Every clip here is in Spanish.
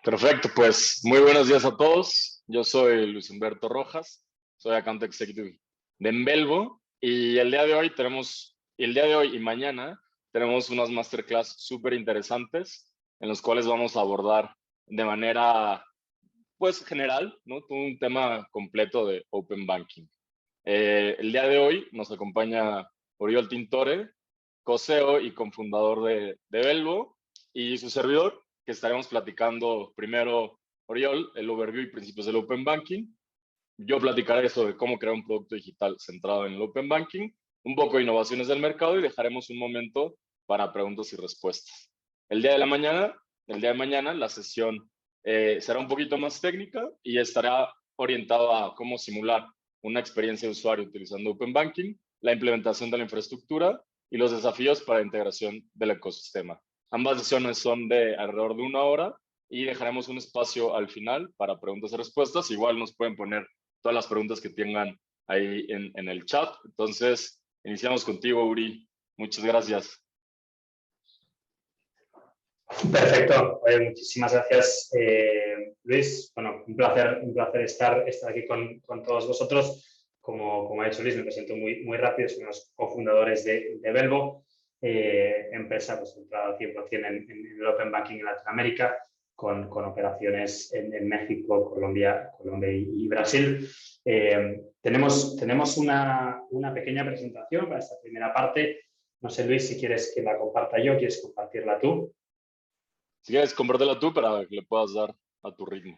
Perfecto, pues muy buenos días a todos. Yo soy Luis Humberto Rojas, soy Account Executive de Envelvo y el día de hoy y mañana tenemos unas masterclass súper interesantes en los cuales vamos a abordar de manera pues general, ¿no? Todo un tema completo de Open Banking. El día de hoy nos acompaña Oriol Tintore, co-CEO y cofundador de Envelvo, y su servidor, que estaremos platicando primero, Oriol, el overview y principios del Open Banking. Yo platicaré sobre cómo crear un producto digital centrado en el Open Banking, un poco de innovaciones del mercado y dejaremos un momento para preguntas y respuestas. El día de mañana, la sesión será un poquito más técnica y estará orientada a cómo simular una experiencia de usuario utilizando Open Banking, la implementación de la infraestructura y los desafíos para la integración del ecosistema. Ambas sesiones son de alrededor de 1 hora y dejaremos un espacio al final para preguntas y respuestas. Igual nos pueden poner todas las preguntas que tengan ahí en el chat. Entonces, iniciamos contigo, Uri. Muchas gracias. Perfecto. Muchísimas gracias, Luis. Bueno, un placer estar aquí con todos vosotros. Como ha dicho Luis, me presento muy rápido. Soy uno de los cofundadores de Envelvo, empresa pues, centrada 100% en el Open Banking en Latinoamérica, con operaciones en México, Colombia y Brasil. Tenemos una pequeña presentación para esta primera parte. No sé, Luis, si quieres que la comparta yo, ¿quieres compartirla tú? Si quieres, compártela tú para que le puedas dar a tu ritmo.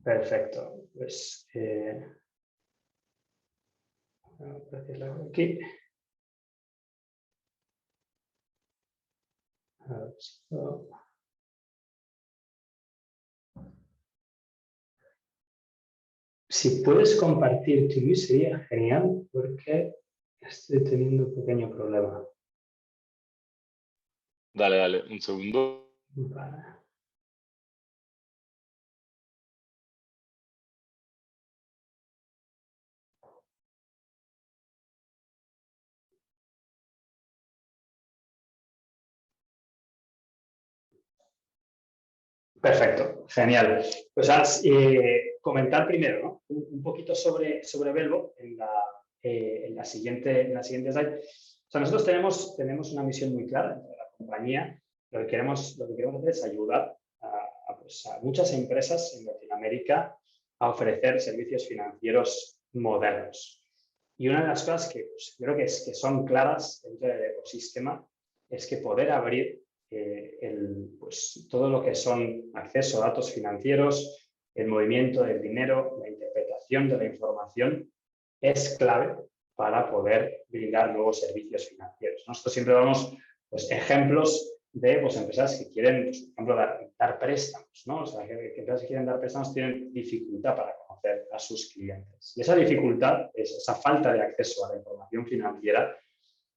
Perfecto. Pues aquí. Si puedes compartir tu Luis sería genial porque estoy teniendo un pequeño problema. Dale, un segundo. Vale. Perfecto, genial. Pues comentar primero, ¿no? un poquito sobre Envelvo en la siguiente slide. O sea, nosotros tenemos una misión muy clara dentro de la compañía. Lo que queremos hacer es ayudar a muchas empresas en Latinoamérica a ofrecer servicios financieros modernos. Y una de las cosas que pues, creo que son claras dentro del ecosistema es que poder abrir pues, todo lo que son acceso a datos financieros, el movimiento del dinero, la interpretación de la información, es clave para poder brindar nuevos servicios financieros. Nosotros siempre damos pues, ejemplos de pues, empresas que quieren, pues, por ejemplo, dar préstamos, ¿no? O sea, que empresas que quieren dar préstamos tienen dificultad para conocer a sus clientes. Y esa dificultad, esa falta de acceso a la información financiera,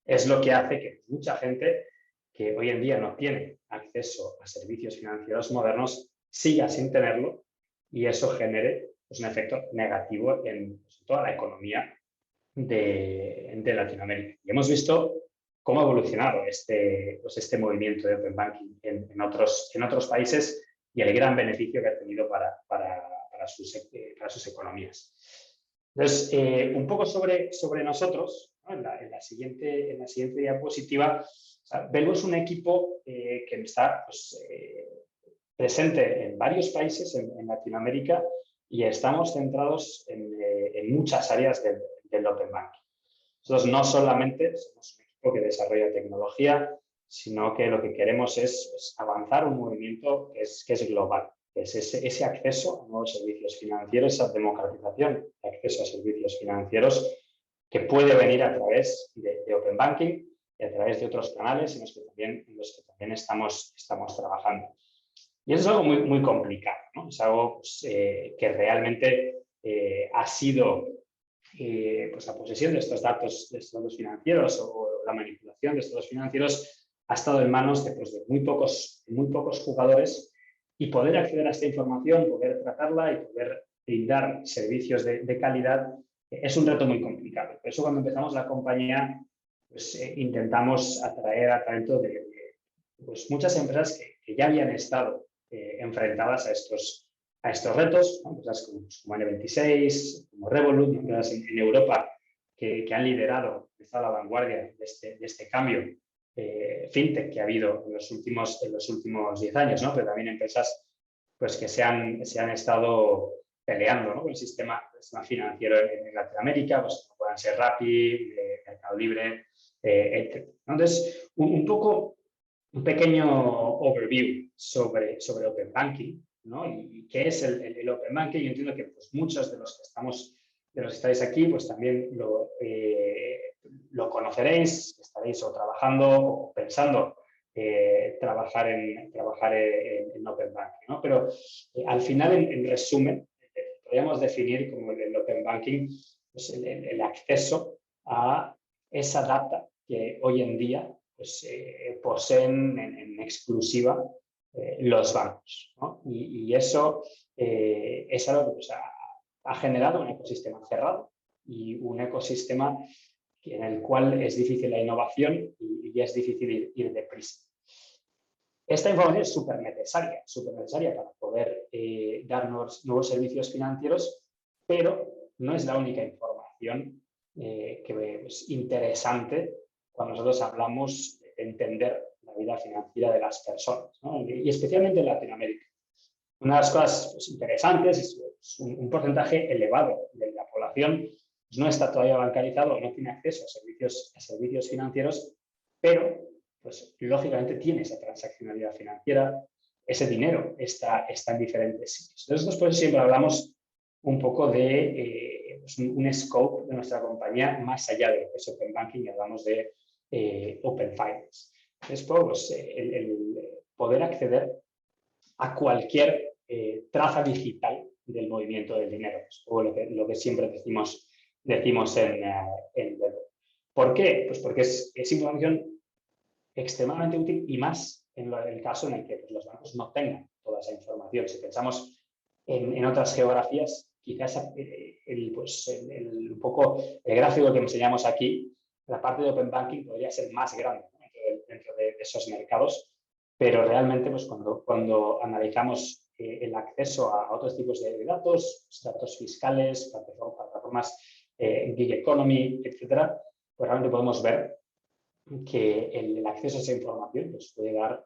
es lo que hace que mucha gente que hoy en día no tiene acceso a servicios financieros modernos siga sin tenerlo y eso genere pues, un efecto negativo en pues, toda la economía de Latinoamérica. Y hemos visto cómo ha evolucionado este movimiento de Open Banking en otros países y el gran beneficio que ha tenido para sus economías. Entonces, un poco sobre nosotros, ¿no? en la siguiente diapositiva, o sea, vemos un equipo que está pues, presente en varios países en Latinoamérica y estamos centrados en muchas áreas del Open Banking. Nosotros no solamente somos un equipo que desarrolla tecnología, sino que lo que queremos es avanzar un movimiento que es global, que es ese acceso a nuevos servicios financieros, esa democratización de acceso a servicios financieros que puede venir a través de Open Banking y a través de otros canales en los que también estamos trabajando. Y eso es algo muy complicado, ¿no? Es algo pues, que realmente ha sido pues la posesión de estos datos financieros o la manipulación de estos datos financieros ha estado en manos de muy pocos jugadores y poder acceder a esta información, poder tratarla y poder brindar servicios de calidad es un reto muy complicado. Por eso cuando empezamos la compañía pues, intentamos atraer a talento de pues, muchas empresas que ya habían estado enfrentadas a estos retos, ¿no? Empresas como N26, como Revolut, empresas en Europa que han liderado, estado a la vanguardia de este cambio fintech que ha habido en los últimos 10 años, ¿no? Pero también empresas pues, que se han estado peleando, ¿no? Con el sistema financiero en Latinoamérica, pues como puedan ser Rappi, Mercado Libre, etc. Entonces, un pequeño overview sobre Open Banking, ¿no? Y qué es el Open Banking. Yo entiendo que pues, muchos de los que estáis aquí, pues también lo conoceréis, estaréis o trabajando o pensando trabajar en Open Banking, ¿no? Pero al final, en resumen, podríamos definir como el Open Banking pues, el acceso a esa data que hoy en día pues, poseen en exclusiva los bancos, ¿no? Y eso es algo que pues, ha generado un ecosistema cerrado y un ecosistema en el cual es difícil la innovación y es difícil ir deprisa. Esta información es súper necesaria para poder dar nuevos servicios financieros, pero no es la única información que es interesante cuando nosotros hablamos de entender la vida financiera de las personas, ¿no? Y especialmente en Latinoamérica. Una de las cosas pues, interesantes es un porcentaje elevado de la población pues, no está todavía bancarizado, no tiene acceso a servicios financieros, pero pues, lógicamente tiene esa transaccionalidad financiera, ese dinero está en diferentes sitios. Entonces, nosotros por eso siempre hablamos un poco de pues, un scope de nuestra compañía más allá de lo que es Open Banking y hablamos de Open Finance. Después, pues, el poder acceder a cualquier traza digital del movimiento del dinero, o lo que siempre decimos en Verbo. ¿Por qué? Pues porque es información extremadamente útil y más en el caso en el que pues, los bancos no tengan toda esa información. Si pensamos en otras geografías, quizás un poco el gráfico que enseñamos aquí, la parte de Open Banking podría ser más grande, ¿no? dentro de esos mercados, pero realmente pues, cuando analizamos el acceso a otros tipos de datos fiscales, plataformas gig economy, etcétera, pues realmente podemos ver que el acceso a esa información pues, puede dar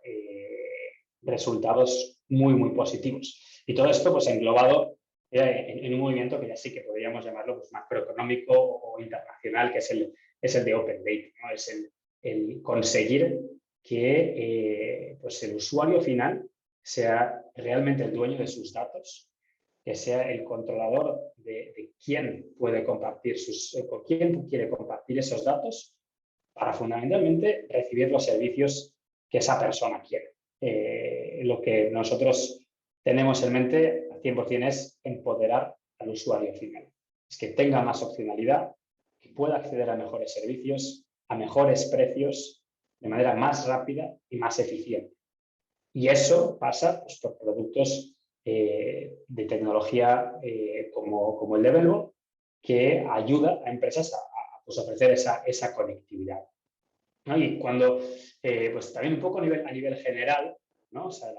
resultados muy positivos. Y todo esto pues, englobado en un movimiento que ya sí que podríamos llamarlo pues, macroeconómico o internacional, que es el de Open Data, ¿no? Es el conseguir que pues el usuario final sea realmente el dueño de sus datos, que sea el controlador de quién puede compartir con quién quiere compartir esos datos para fundamentalmente recibir los servicios que esa persona quiere. Lo que nosotros tenemos en mente al 100% es empoderar al usuario final. Es que tenga más opcionalidad, que pueda acceder a mejores servicios, a mejores precios, de manera más rápida y más eficiente. Y eso pasa pues, por productos de tecnología como el de Velvo, que ayuda a empresas a pues, ofrecer esa conectividad, ¿no? Y cuando, pues también un poco a nivel general, ¿no? O sea,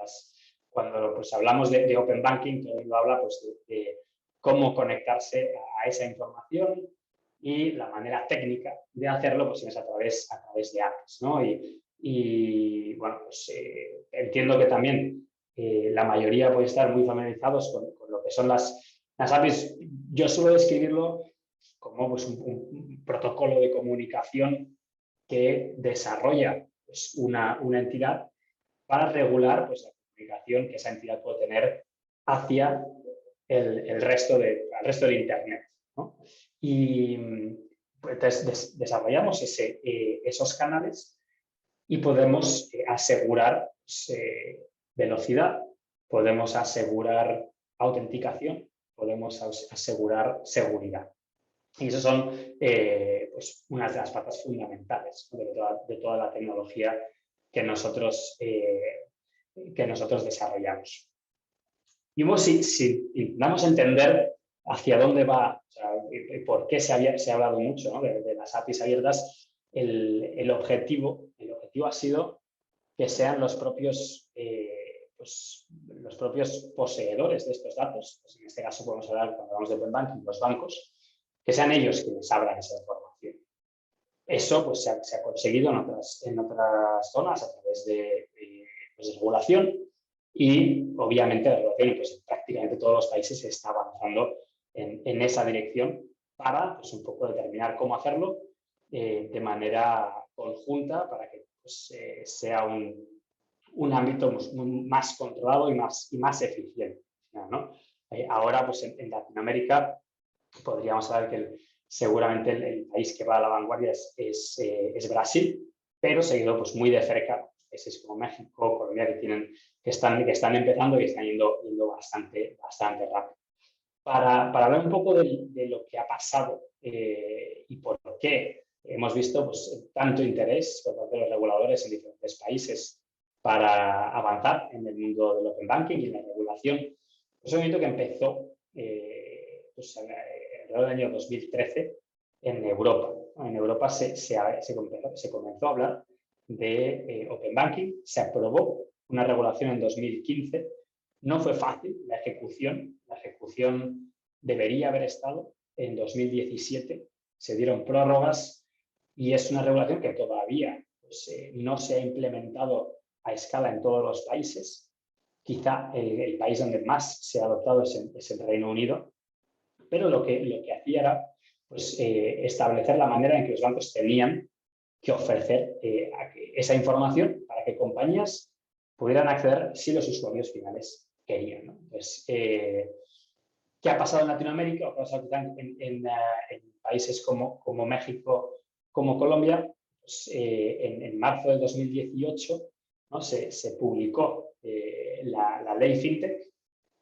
cuando pues, hablamos de Open Banking, todo el mundo habla pues, de cómo conectarse a esa información y la manera técnica de hacerlo pues, es a través de APIs, ¿no? Y bueno, pues entiendo que también la mayoría puede estar muy familiarizados con lo que son las APIs. Yo suelo describirlo como pues, un protocolo de comunicación que desarrolla pues, una entidad para regular pues, la comunicación que esa entidad puede tener hacia el resto de Internet, ¿no? Y pues, desarrollamos esos canales y podemos asegurar velocidad, podemos asegurar autenticación, podemos asegurar seguridad. Y esas son pues, unas de las patas fundamentales, ¿no? de toda la tecnología que nosotros desarrollamos. Y si intentamos entender hacia dónde va, o sea, por qué se ha hablado mucho, ¿no? de las APIs abiertas, el objetivo ha sido que sean los propios pues, los propios poseedores de estos datos, pues en este caso podemos hablar, cuando hablamos de Open Banking, los bancos, que sean ellos quienes abran esa información. Eso pues, se ha conseguido en otras zonas a través de regulación y obviamente la regulación pues, en prácticamente todos los países se está avanzando en esa dirección para pues, un poco determinar cómo hacerlo de manera conjunta para que pues, sea un ámbito más controlado y más eficiente, ¿no? Ahora, pues en Latinoamérica, podríamos hablar que seguramente el país que va a la vanguardia es Brasil, pero seguido pues, muy de cerca países como México, Colombia, que están empezando y están yendo bastante rápido. Para hablar un poco de lo que ha pasado y por qué hemos visto pues, tanto interés por parte de los reguladores en diferentes países para avanzar en el mundo del Open Banking y en la regulación. Es un movimiento que empezó pues, alrededor del año 2013 en Europa. En Europa se comenzó a hablar de Open Banking, se aprobó una regulación en 2015. No fue fácil la ejecución debería haber estado en 2017, se dieron prórrogas y es una regulación que todavía pues, no se ha implementado a escala en todos los países. Quizá el país donde más se ha adoptado es el Reino Unido, pero lo que hacía era pues, establecer la manera en que los bancos tenían que ofrecer esa información para que compañías pudieran acceder si los usuarios finales querían, ¿no? Entonces, ¿qué ha pasado en Latinoamérica? ¿Qué ha pasado en países como México, como Colombia? Pues, en marzo del 2018, ¿no? se publicó la ley FinTech,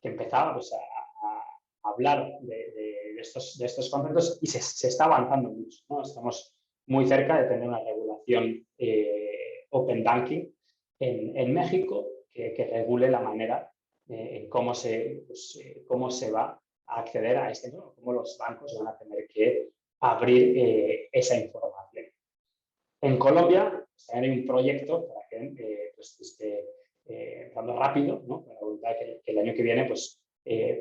que empezaba pues, a hablar de estos conceptos y se está avanzando mucho, ¿no? Estamos muy cerca de tener una regulación Open Banking en México que regule la manera en cómo se va a acceder a este, ¿no? Cómo los bancos van a tener que abrir esa información. En Colombia también hay un proyecto para que pues, esté entrando rápido, ¿no? Para la voluntad que el año que viene pues,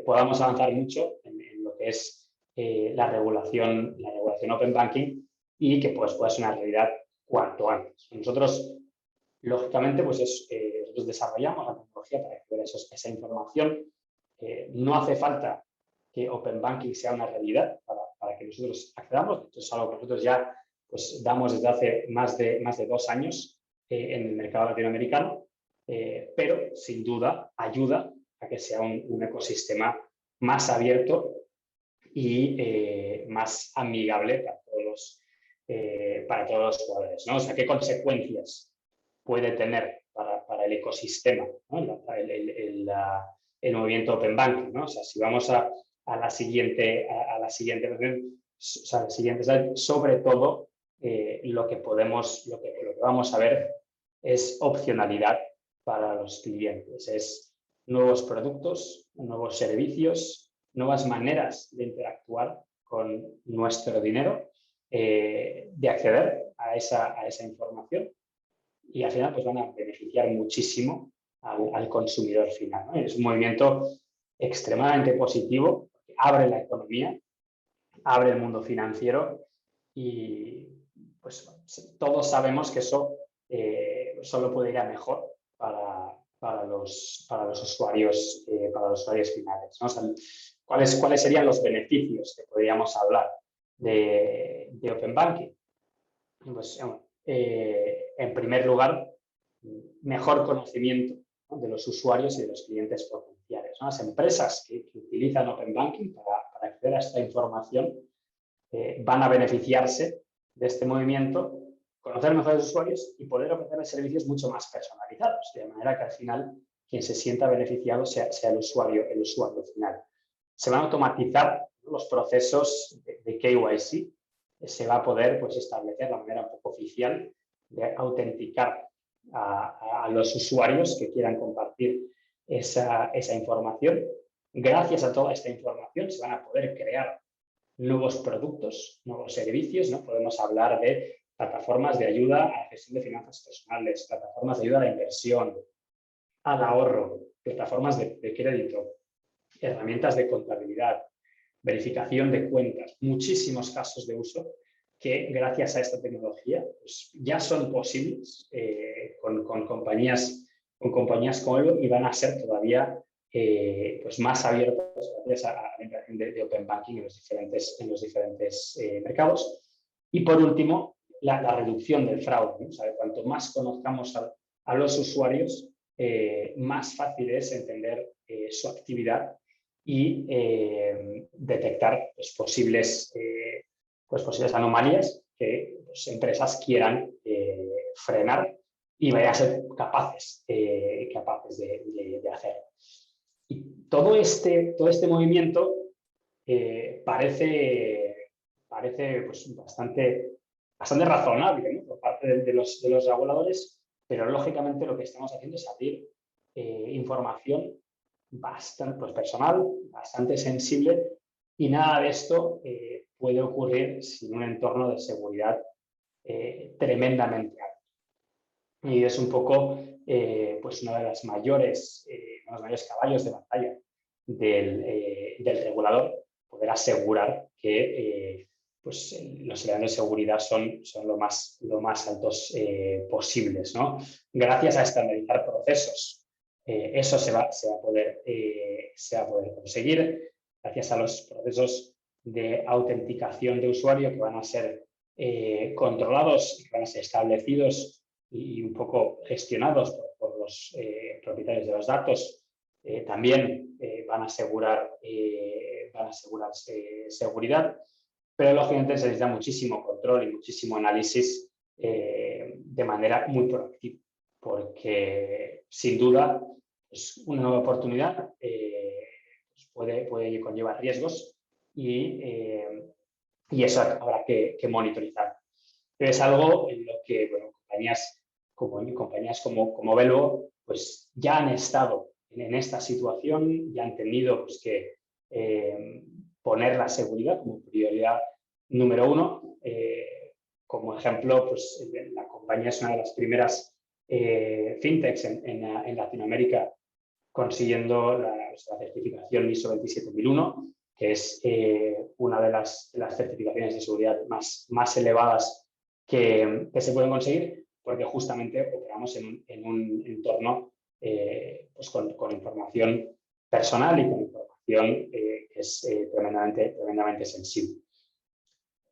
podamos avanzar mucho en lo que es la regulación Open Banking y que pues, pueda ser una realidad cuanto antes. Nosotros, lógicamente, pues nosotros desarrollamos la tecnología para acceder a esa información. No hace falta que Open Banking sea una realidad para que nosotros accedamos. Esto es algo que nosotros ya pues, damos desde hace más de 2 años en el mercado latinoamericano, pero sin duda ayuda a que sea un ecosistema más abierto y más amigable para todos los jugadores, ¿no? O sea, ¿qué consecuencias puede tener para el ecosistema, ¿no? el movimiento Open Banking, ¿no? O sea, si vamos a la siguiente slide, sobre todo lo que vamos a ver es opcionalidad para los clientes, es nuevos productos, nuevos servicios, nuevas maneras de interactuar con nuestro dinero, de acceder a esa información y al final pues van a beneficiar muchísimo al consumidor final, ¿no? Es un movimiento extremadamente positivo, abre la economía, abre el mundo financiero y pues todos sabemos que eso solo puede ir a mejor para los usuarios finales, ¿no? O sea, ¿cuáles serían los beneficios que podríamos hablar de Open Banking? Pues, en primer lugar, mejor conocimiento, ¿no? de los usuarios y de los clientes potenciales, ¿no? Las empresas que utilizan Open Banking para acceder a esta información van a beneficiarse de este movimiento, conocer mejor a los usuarios y poder ofrecer servicios mucho más personalizados, de manera que al final quien se sienta beneficiado sea el usuario final. Se van a automatizar los procesos de KYC, se va a poder pues, establecer la manera un poco oficial de autenticar a los usuarios que quieran compartir esa información. Gracias a toda esta información se van a poder crear nuevos productos, nuevos servicios, ¿no? Podemos hablar de plataformas de ayuda a la gestión de finanzas personales, plataformas de ayuda a la inversión, al ahorro, plataformas de crédito, herramientas de contabilidad, verificación de cuentas, muchísimos casos de uso que gracias a esta tecnología pues, ya son posibles con compañías como Elo y van a ser todavía pues más abiertos gracias a la integración de Open Banking en los diferentes mercados. Y por último, la reducción del fraude, ¿no? O sea, cuanto más conozcamos a los usuarios, más fácil es entender su actividad y detectar pues, posibles anomalías que pues, empresas quieran frenar y vayan a ser capaces de hacer. Y todo este movimiento parece pues, bastante razonable, ¿no? Por parte de los reguladores, pero lógicamente lo que estamos haciendo es abrir información bastante pues, personal, bastante sensible, y nada de esto puede ocurrir sin un entorno de seguridad tremendamente alto. Y es un poco pues uno de los mayores caballos de batalla del regulador, poder asegurar que pues, los elementos de seguridad son lo más altos posibles, ¿no? Gracias a estandarizar procesos, eso se va a poder conseguir gracias a los procesos de autenticación de usuario que van a ser controlados, que van a ser establecidos y un poco gestionados por los propietarios de los datos. También van a asegurar seguridad, pero lógicamente se necesita muchísimo control y muchísimo análisis de manera muy proactiva, porque sin duda pues, una nueva oportunidad pues puede conllevar riesgos y eso habrá que monitorizar. Pero es algo en lo que bueno, compañías como Velvo pues, ya han estado en esta situación, ya han tenido pues, que poner la seguridad como prioridad número uno. Como ejemplo, pues, la compañía es una de las primeras fintechs en Latinoamérica consiguiendo la certificación ISO 27001, que es una de las certificaciones de seguridad más elevadas que se pueden conseguir, porque justamente operamos en un entorno pues con información personal y con información que es tremendamente sensible.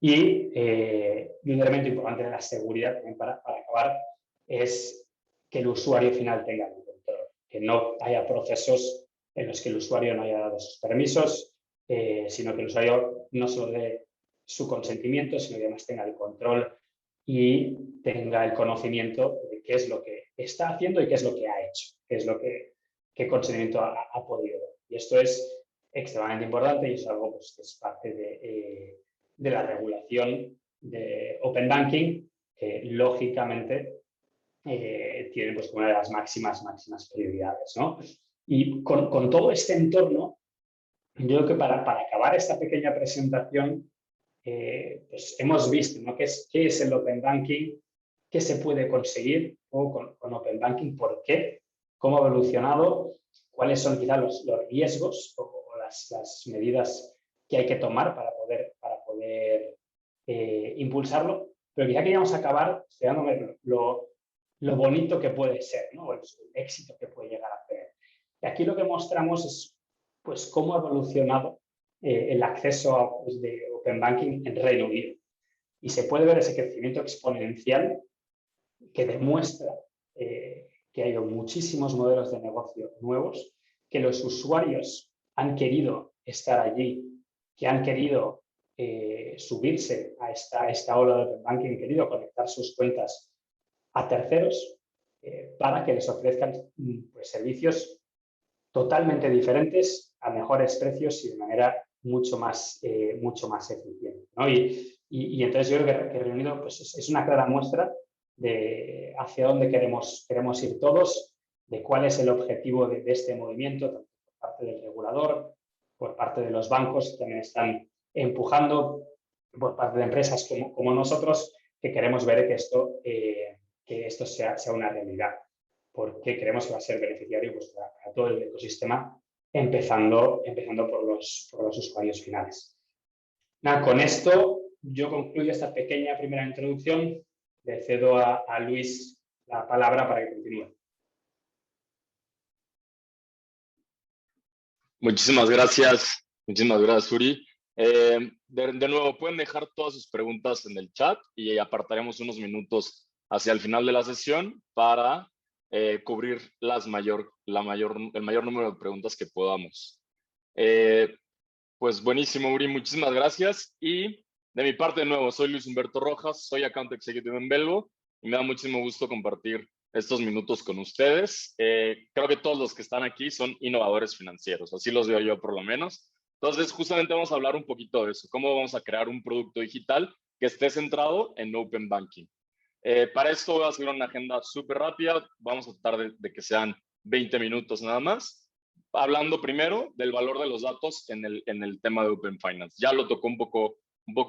Y un elemento importante de la seguridad, también para acabar, es que el usuario final tenga el control, que no haya procesos en los que el usuario no haya dado sus permisos, sino que el usuario no solo dé su consentimiento, sino que además tenga el control y tenga el conocimiento de qué es lo que está haciendo y qué es lo que ha hecho, qué consentimiento ha podido dar. Y esto es extremadamente importante y es algo pues, que es parte de la regulación de Open Banking, que lógicamente tiene pues, una de las máximas prioridades, ¿no? Y con todo este entorno, yo creo que para acabar esta pequeña presentación, pues hemos visto, ¿no? ¿Qué es el Open Banking? ¿Qué se puede conseguir con Open Banking? ¿Por qué? ¿Cómo ha evolucionado? ¿Cuáles son quizás los riesgos o las medidas que hay que tomar para poder impulsarlo? Pero quizá queríamos acabar dándome lo bonito que puede ser, ¿no? El éxito que puede llegar a tener. Y aquí lo que mostramos es pues, cómo ha evolucionado el acceso pues, de Open Banking en Reino Unido. Y se puede ver ese crecimiento exponencial que demuestra que ha habido muchísimos modelos de negocio nuevos, que los usuarios han querido estar allí, que han querido subirse a esta ola de Open Banking, han querido conectar sus cuentas a terceros para que les ofrezcan pues, servicios totalmente diferentes, a mejores precios y de manera mucho más eficiente, ¿no? Y entonces yo creo que Reino Unido pues, es una clara muestra de hacia dónde queremos ir todos, de cuál es el objetivo de este movimiento, tanto por parte del regulador, por parte de los bancos que también están empujando, por parte de empresas como nosotros, que queremos ver que esto sea una realidad. porque creemos que va a ser beneficiario pues, para todo el ecosistema, empezando por los usuarios finales. Nada, con esto yo concluyo esta pequeña primera introducción. Le cedo a Luis la palabra para que continúe. Muchísimas gracias, Uri. De nuevo, pueden dejar todas sus preguntas en el chat y apartaremos unos minutos hacia el final de la sesión para cubrir el mayor número de preguntas que podamos. Pues buenísimo, Uri, muchísimas gracias. Y de mi parte, de nuevo, soy Luis Humberto Rojas, soy Account Executive en Belvo y me da muchísimo gusto compartir estos minutos con ustedes. Creo que todos los que están aquí son innovadores financieros, así los veo yo por lo menos. Entonces, justamente vamos a hablar un poquito de eso, cómo vamos a crear un producto digital que esté centrado en Open Banking. Para esto voy a hacer una agenda súper rápida, vamos a tratar de que sean 20 minutos nada más. Hablando primero del valor de los datos en el tema de Open Finance. Ya lo tocó un poco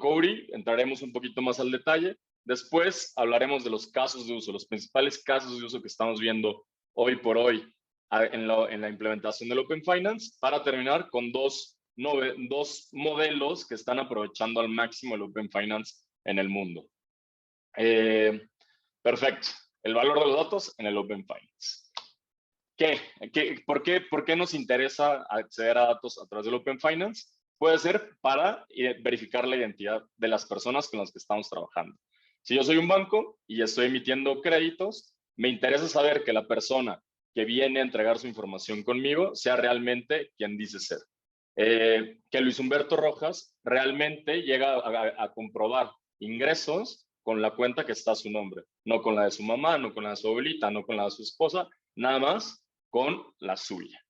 Uri, entraremos un poquito más al detalle. Después hablaremos de los casos de uso, los principales casos de uso que estamos viendo hoy por hoy en la implementación del Open Finance, para terminar con dos modelos que están aprovechando al máximo el Open Finance en el mundo. Perfecto. El valor de los datos en el Open Finance. ¿Por qué nos interesa acceder a datos a través del Open Finance? Puede ser para verificar la identidad de las personas con las que estamos trabajando. Si yo soy un banco y estoy emitiendo créditos, me interesa saber que la persona que viene a entregar su información conmigo sea realmente quien dice ser. Que Luis Humberto Rojas realmente llega a comprobar ingresos con la cuenta que está a su nombre, no con la de su mamá, no con la de su abuelita, no con la de su esposa, nada más con la suya.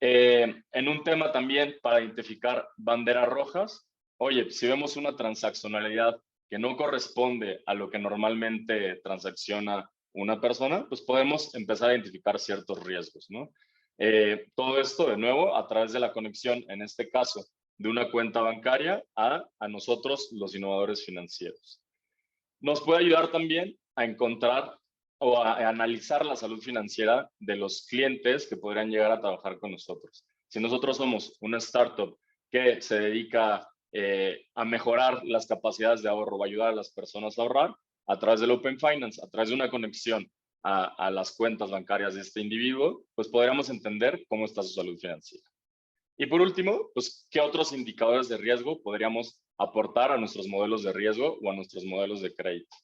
En un tema también para identificar banderas rojas, oye, si vemos una transaccionalidad que no corresponde a lo que normalmente transacciona una persona, pues podemos empezar a identificar ciertos riesgos, ¿no? Todo esto, de nuevo, a través de la conexión, en este caso, de una cuenta bancaria a nosotros, los innovadores financieros. Nos puede ayudar también a encontrar o a analizar la salud financiera de los clientes que podrían llegar a trabajar con nosotros. Si nosotros somos una startup que se dedica a mejorar las capacidades de ahorro o ayudar a las personas a ahorrar a través del Open Finance, a través de una conexión a las cuentas bancarias de este individuo, pues podríamos entender cómo está su salud financiera. Y por último, pues, ¿qué otros indicadores de riesgo podríamos aportar a nuestros modelos de riesgo o a nuestros modelos de crédito?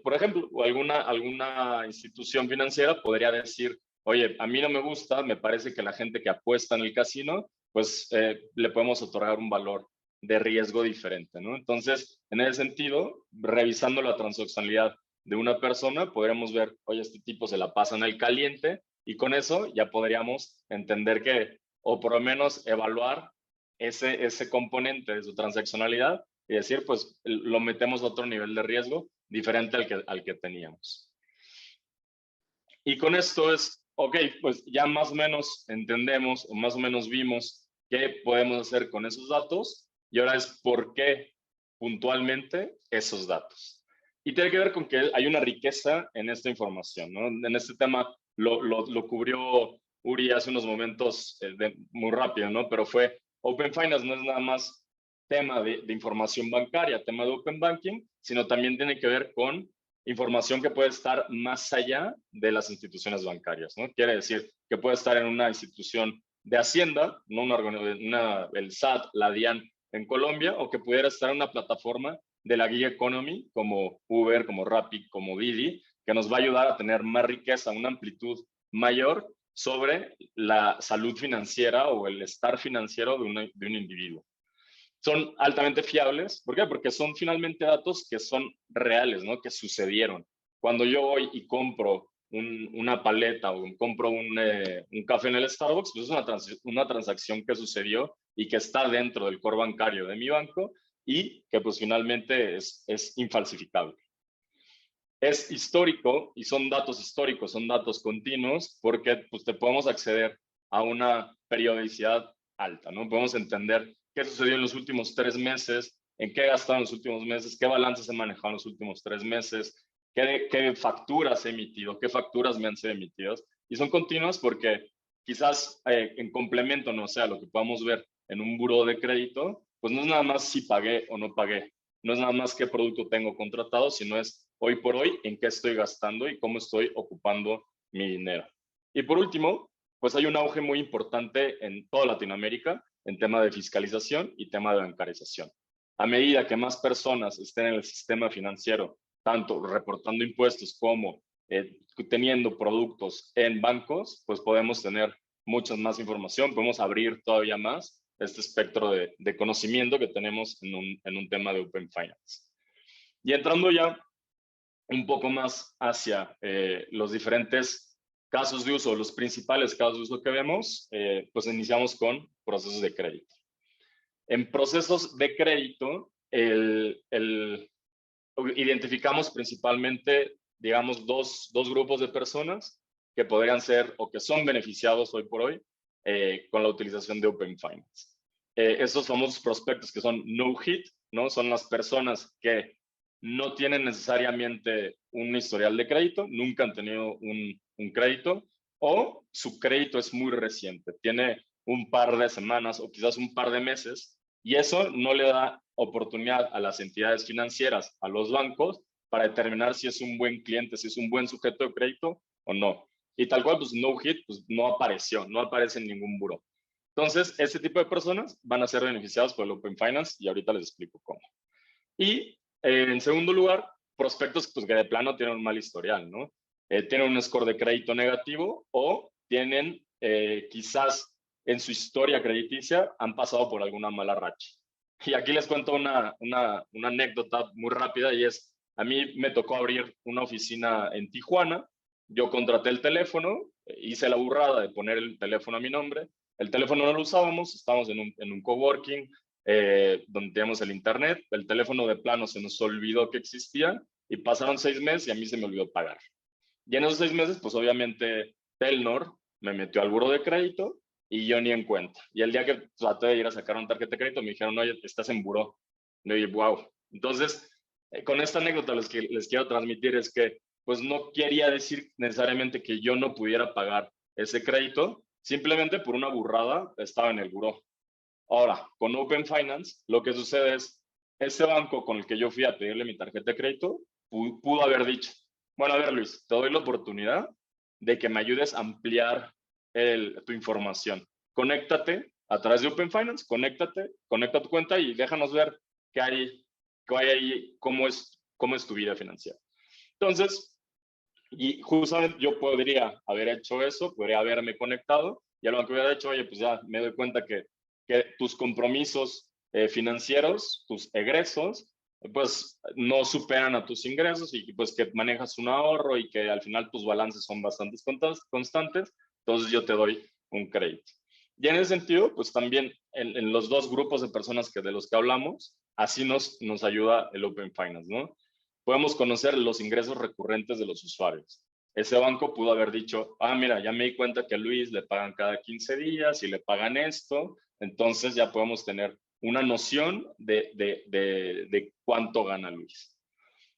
Por ejemplo, alguna institución financiera podría decir, oye, a mí no me gusta, me parece que la gente que apuesta en el casino, pues le podemos otorgar un valor de riesgo diferente, ¿no? Entonces, en ese sentido, revisando la transaccionalidad de una persona, podríamos ver, oye, este tipo se la pasa en el caliente, y con eso ya podríamos entender que, o por lo menos evaluar ese componente de su transaccionalidad y decir, pues lo metemos a otro nivel de riesgo diferente al que teníamos. Y con esto es, ok, pues ya más o menos entendemos o más o menos vimos qué podemos hacer con esos datos, y ahora es por qué puntualmente esos datos. Y tiene que ver con que hay una riqueza en esta información, ¿no? En este tema lo cubrió Uri hace unos momentos muy rápido, ¿no? Pero fue Open Finance no es nada más tema de información bancaria, tema de Open Banking, sino también tiene que ver con información que puede estar más allá de las instituciones bancarias, ¿no? Quiere decir que puede estar en una institución de Hacienda, no el SAT, la DIAN en Colombia, o que pudiera estar en una plataforma de la gig economy como Uber, como Rappi, como Didi, que nos va a ayudar a tener más riqueza, una amplitud mayor sobre la salud financiera o el estar financiero de un individuo. Son altamente fiables. ¿Por qué? Porque son finalmente datos que son reales, ¿no? Que sucedieron. Cuando yo voy y compro una paleta o compro un café en el Starbucks, pues es una transacción que sucedió y que está dentro del core bancario de mi banco y que pues finalmente es infalsificable. Es histórico y son datos históricos, son datos continuos, porque pues te podemos acceder a una periodicidad alta, ¿no? Podemos entender qué sucedió en los últimos 3 meses, en qué gastaron en los últimos meses, qué balance se manejó en los últimos 3 meses, qué facturas he emitido, qué facturas me han sido emitidas. Y son continuas porque quizás en complemento, no sea lo que podamos ver en un buró de crédito, pues no es nada más si pagué o no pagué, no es nada más qué producto tengo contratado, sino es hoy por hoy en qué estoy gastando y cómo estoy ocupando mi dinero. Y por último, pues hay un auge muy importante en toda Latinoamérica en tema de fiscalización y tema de bancarización. A medida que más personas estén en el sistema financiero, tanto reportando impuestos como teniendo productos en bancos, pues podemos tener mucha más información, podemos abrir todavía más este espectro de conocimiento que tenemos en un tema de Open Finance. Y entrando ya un poco más hacia los diferentes casos de uso, los principales casos de uso que vemos, pues iniciamos con procesos de crédito. En procesos de crédito, identificamos principalmente, digamos, dos grupos de personas que podrían ser o que son beneficiados hoy por hoy con la utilización de Open Finance. Esos famosos prospectos que son no-hit, ¿no? Son las personas que no tienen necesariamente un historial de crédito, nunca han tenido un crédito, o su crédito es muy reciente, tiene un par de semanas o quizás un par de meses, y eso no le da oportunidad a las entidades financieras, a los bancos, para determinar si es un buen cliente, si es un buen sujeto de crédito o no. Y tal cual, pues no hit, pues no apareció, no aparece en ningún buró. Entonces, este tipo de personas van a ser beneficiadas por el Open Finance y ahorita les explico cómo. Y en segundo lugar, prospectos pues, que de plano tienen un mal historial, ¿no? Tienen un score de crédito negativo o tienen quizás en su historia crediticia han pasado por alguna mala racha. Y aquí les cuento una anécdota muy rápida y es, a mí me tocó abrir una oficina en Tijuana, yo contraté el teléfono, hice la burrada de poner el teléfono a mi nombre, el teléfono no lo usábamos, estábamos en un coworking, donde teníamos el internet, el teléfono de plano se nos olvidó que existía y pasaron 6 meses y a mí se me olvidó pagar. Y en esos 6 meses, pues obviamente Telnor me metió al buró de crédito y yo ni en cuenta. Y el día que traté de ir a sacar una tarjeta de crédito me dijeron, oye, estás en buró. Y yo dije, wow. Entonces, con esta anécdota les quiero transmitir es que pues no quería decir necesariamente que yo no pudiera pagar ese crédito, simplemente por una burrada estaba en el buró. Ahora, con Open Finance, lo que sucede es, ese banco con el que yo fui a pedirle mi tarjeta de crédito, pudo haber dicho, bueno, a ver Luis, te doy la oportunidad de que me ayudes a ampliar tu información. Conéctate a través de Open Finance, conecta tu cuenta y déjanos ver qué hay ahí, cómo es tu vida financiera. Entonces, y justamente yo podría haber hecho eso, podría haberme conectado y a lo que hubiera hecho, oye, pues ya me doy cuenta que tus compromisos financieros, tus egresos, pues no superan a tus ingresos y pues que manejas un ahorro y que al final tus balances son bastante constantes, entonces yo te doy un crédito. Y en ese sentido, pues también en los dos grupos de personas de los que hablamos, así nos ayuda el Open Finance, ¿no? Podemos conocer los ingresos recurrentes de los usuarios. Ese banco pudo haber dicho, mira, ya me di cuenta que a Luis le pagan cada 15 días y le pagan esto, entonces ya podemos tener una noción de cuánto gana Luis.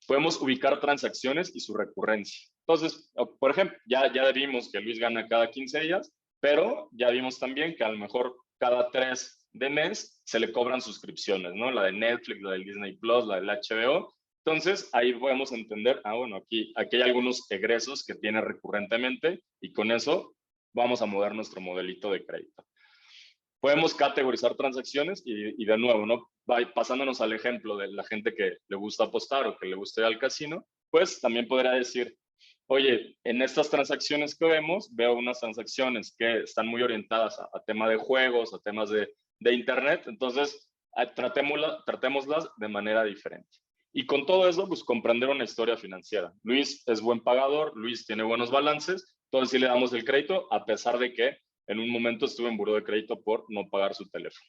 Podemos ubicar transacciones y su recurrencia. Entonces, por ejemplo, ya vimos que Luis gana cada 15 días, pero ya vimos también que a lo mejor cada 3 de mes se le cobran suscripciones, ¿no? La de Netflix, la del Disney Plus, la del HBO. Entonces, ahí podemos entender, bueno, aquí hay algunos egresos que tiene recurrentemente y con eso vamos a mover nuestro modelito de crédito. Podemos categorizar transacciones y de nuevo, ¿no? Pasándonos al ejemplo de la gente que le gusta apostar o que le gusta ir al casino, pues también podría decir, oye, en estas transacciones que vemos, veo unas transacciones que están muy orientadas a tema de juegos, a temas de internet, entonces tratémoslas de manera diferente. Y con todo eso, pues comprender una historia financiera. Luis es buen pagador, Luis tiene buenos balances, entonces sí le damos el crédito a pesar de que en un momento estuve en buró de crédito por no pagar su teléfono.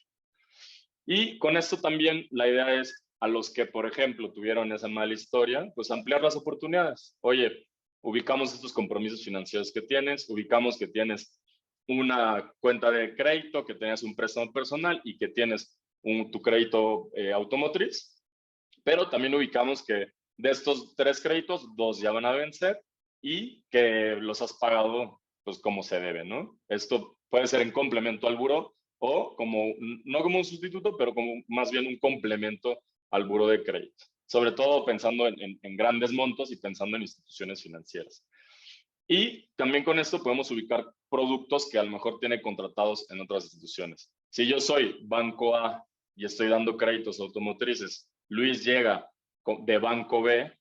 Y con esto también la idea es a los que, por ejemplo, tuvieron esa mala historia, pues ampliar las oportunidades. Oye, ubicamos estos compromisos financieros que tienes, ubicamos que tienes una cuenta de crédito, que tienes un préstamo personal y que tienes tu crédito automotriz, pero también ubicamos que de estos 3 créditos, 2 ya van a vencer y que los has pagado pues como se debe, ¿no? Esto puede ser en complemento al buró o como, no como un sustituto, pero como más bien un complemento al buró de crédito, sobre todo pensando en grandes montos y pensando en instituciones financieras. Y también con esto podemos ubicar productos que a lo mejor tiene contratados en otras instituciones. Si yo soy Banco A y estoy dando créditos automotrices, Luis llega de Banco B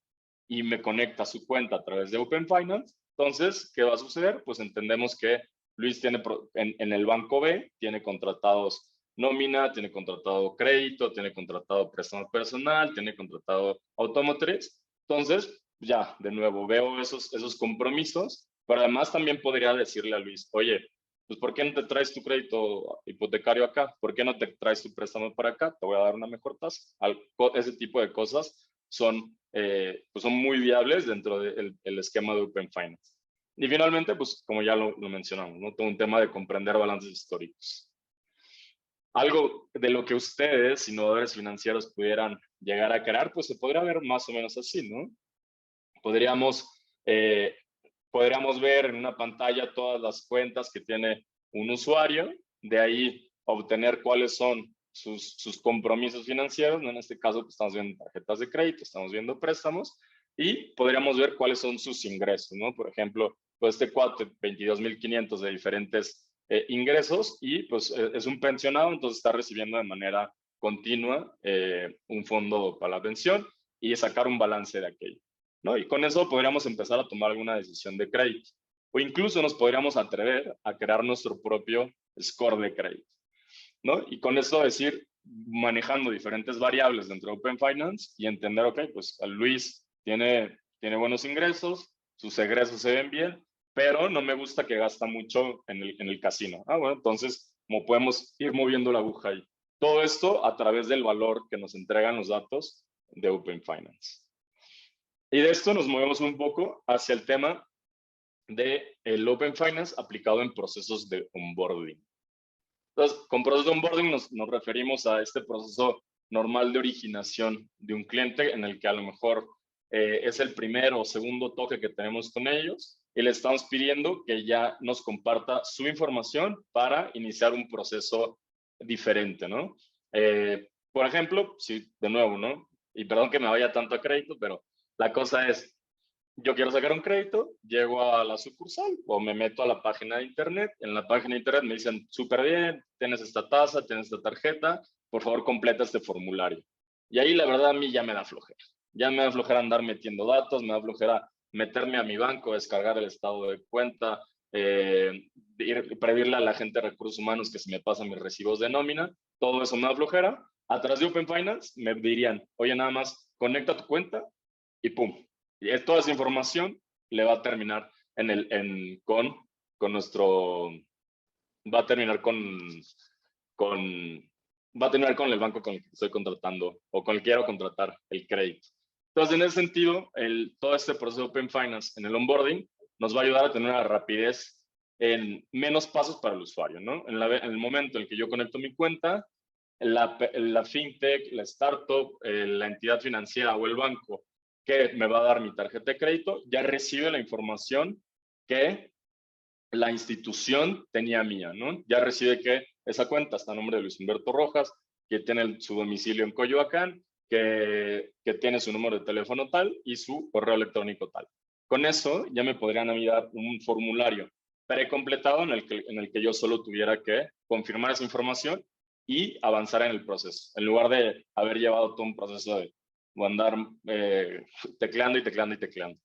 y me conecta su cuenta a través de Open Finance, entonces, ¿qué va a suceder? Pues entendemos que Luis tiene en el Banco B, tiene contratados nómina, tiene contratado crédito, tiene contratado préstamo personal, tiene contratado automotriz. Entonces, ya, de nuevo, veo esos compromisos, pero además también podría decirle a Luis, oye, pues ¿por qué no te traes tu crédito hipotecario acá? ¿Por qué no te traes tu préstamo para acá? Te voy a dar una mejor tasa. Ese tipo de cosas son, pues son muy viables dentro del esquema de Open Finance. Y finalmente, pues como ya lo mencionamos, ¿no? Todo un tema de comprender balances históricos. Algo de lo que ustedes, innovadores financieros, pudieran llegar a crear, pues se podría ver más o menos así, ¿no? Podríamos ver en una pantalla todas las cuentas que tiene un usuario, de ahí obtener cuáles son sus compromisos financieros, ¿no? En este caso pues, estamos viendo tarjetas de crédito, estamos viendo préstamos, y podríamos ver cuáles son sus ingresos, ¿no? Por ejemplo, pues este cuate, 22,500 de diferentes ingresos, y pues es un pensionado, entonces está recibiendo de manera continua un fondo para la pensión y sacar un balance de aquello, ¿no? Y con eso podríamos empezar a tomar alguna decisión de crédito. O incluso nos podríamos atrever a crear nuestro propio score de crédito, ¿no? Y con eso decir, manejando diferentes variables dentro de Open Finance y entender, ok, pues a Luis tiene buenos ingresos, sus egresos se ven bien, pero no me gusta que gasta mucho en el casino. Ah, bueno, entonces, ¿cómo podemos ir moviendo la aguja ahí? Todo esto a través del valor que nos entregan los datos de Open Finance. Y de esto nos movemos un poco hacia el tema del Open Finance aplicado en procesos de onboarding. Entonces, con proceso de onboarding nos referimos a este proceso normal de originación de un cliente en el que a lo mejor es el primer o segundo toque que tenemos con ellos y le estamos pidiendo que ya nos comparta su información para iniciar un proceso diferente, ¿no? Por ejemplo, si de nuevo, ¿no? Y perdón que me vaya tanto a crédito, pero la cosa es, yo quiero sacar un crédito, llego a la sucursal o me meto a la página de internet. En la página de internet me dicen, súper bien, tienes esta tasa, tienes esta tarjeta, por favor completa este formulario. Y ahí la verdad a mí ya me da flojera. Ya me da flojera andar metiendo datos, me da flojera meterme a mi banco, descargar el estado de cuenta, pedirle a la gente de recursos humanos que se me pasen mis recibos de nómina. Todo eso me da flojera. Atrás de Open Finance me dirían, oye, nada más conecta tu cuenta y pum, y toda esa información le va a terminar con nuestro, va a terminar va a terminar con el banco con el que estoy contratando o con el que quiero contratar el crédito. Entonces, en ese sentido, todo este proceso de Open Finance en el onboarding nos va a ayudar a tener una rapidez en menos pasos para el usuario, ¿no? En el momento en el que yo conecto mi cuenta, la fintech, la startup, la entidad financiera o el banco que me va a dar mi tarjeta de crédito, ya recibe la información que la institución tenía mía, ¿no? Ya recibe que esa cuenta está a nombre de Luis Humberto Rojas, que tiene su domicilio en Coyoacán, que tiene su número de teléfono tal y su correo electrónico tal. Con eso ya me podrían a mí dar un formulario precompletado en el que yo solo tuviera que confirmar esa información y avanzar en el proceso, en lugar de haber llevado todo un proceso de andar tecleando y tecleando y tecleando.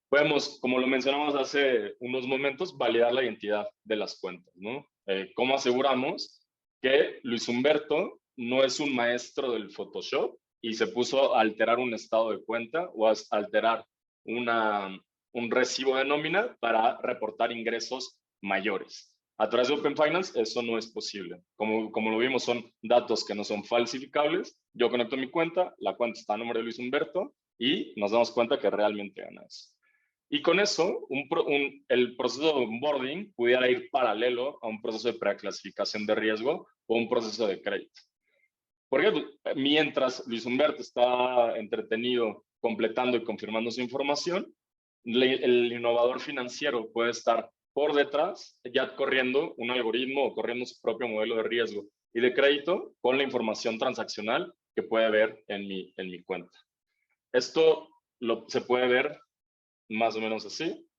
Podemos, como lo mencionamos hace unos momentos, validar la identidad de las cuentas, ¿no? ¿Cómo aseguramos que Luis Humberto no es un maestro del Photoshop y se puso a alterar un estado de cuenta o a alterar un recibo de nómina para reportar ingresos mayores? A través de Open Finance eso no es posible. Como lo vimos, son datos que no son falsificables. Yo conecto mi cuenta, la cuenta está a nombre de Luis Humberto y nos damos cuenta que realmente gana eso. Y con eso, el proceso de onboarding pudiera ir paralelo a un proceso de preclasificación de riesgo o un proceso de crédito. Porque mientras Luis Humberto está entretenido completando y confirmando su información, el innovador financiero puede estar por detrás, ya corriendo un algoritmo o corriendo su propio modelo de riesgo y de crédito con la información transaccional que puede ver en mi cuenta. Esto se puede ver más o menos así.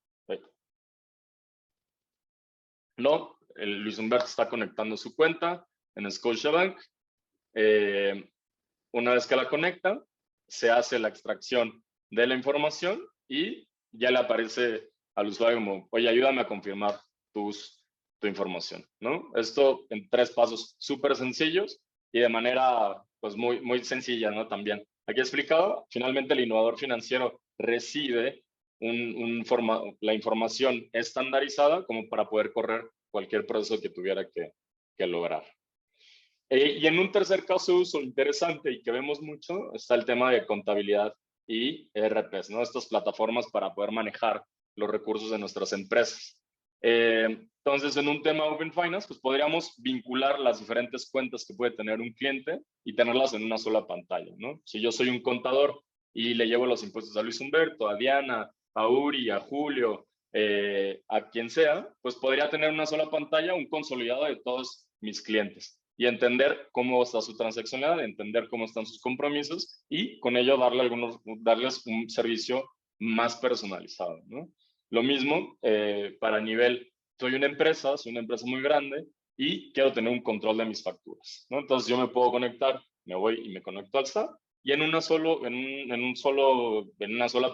No, Luis Humberto está conectando su cuenta en Scotiabank. Una vez que la conecta, se hace la extracción de la información y ya le aparece al usuario como, oye, ayúdame a confirmar tu información, ¿no? Esto en 3 pasos súper sencillos y de manera pues muy sencilla, ¿no? También. Aquí explicado, finalmente el innovador financiero recibe la información estandarizada como para poder correr cualquier proceso que tuviera que lograr. Y en un tercer caso de uso interesante y que vemos mucho está el tema de contabilidad y ERPs, ¿no? Estas plataformas para poder manejar los recursos de nuestras empresas. Entonces, en un tema Open Finance, pues podríamos vincular las diferentes cuentas que puede tener un cliente y tenerlas en una sola pantalla, ¿no? Si yo soy un contador y le llevo los impuestos a Luis Humberto, a Diana, a Uri, a Julio, a quien sea, pues podría tener una sola pantalla, un consolidado de todos mis clientes y entender cómo está su transaccionalidad, entender cómo están sus compromisos y con ello darles un servicio más personalizado, ¿no? Lo mismo para nivel, soy una empresa muy grande y quiero tener un control de mis facturas, ¿no? Entonces yo me puedo conectar, me voy y me conecto al SAP y en una sola